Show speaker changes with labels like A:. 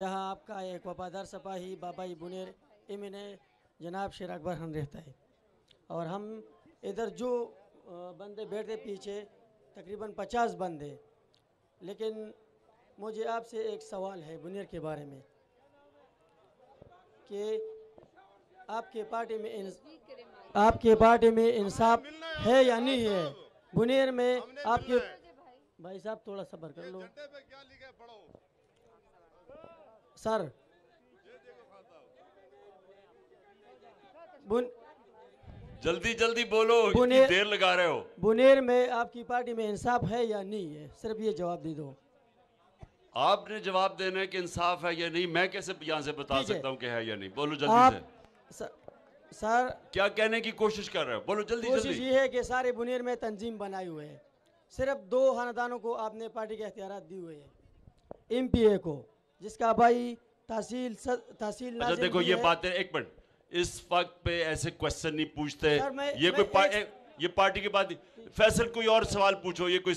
A: जहाँ आपका एक वफादार सिपाही बाबाई बुनेर इमिने जनाब शेर अकबर खान रहता है और हम इधर जो बंदे बैठे पीछे तकरीबन 50 बंदे। लेकिन मुझे आपसे एक सवाल है बुनेर के बारे में कि आपके पार्टी में इंसाफ है या नहीं है। बुनेर में आपके भाई साहब थोड़ा सब्र कर लो सर।
B: जल्दी जल्दी बोलो, इतनी देर लगा रहे हो।
A: बुनेर में आपकी पार्टी में इंसाफ है या नहीं है, सिर्फ ये जवाब दे दो।
B: आपने जवाब देना है कि इंसाफ है या नहीं। मैं कैसे यहाँ से बता सकता हूँ कि है या नहीं। बोलो जल्दी से।
A: सर
B: क्या कहने की कोशिश कर रहे हो, बोलो जल्दी जल्दी।
A: कोशिश ये है कि सारे बुनेर में तंजीम बनाई हुए है, सिर्फ 2 खानदानों को आपने पार्टी के इख्तियारात दी हुए है। MPA को जिसका भाई तहसील
B: अच्छा देखो ये बातें, एक मिनट, इस वक्त पे ऐसे क्वेश्चन नहीं पूछते। ये पार्टी की बात। फैसल कोई और सवाल पूछो, ये कोई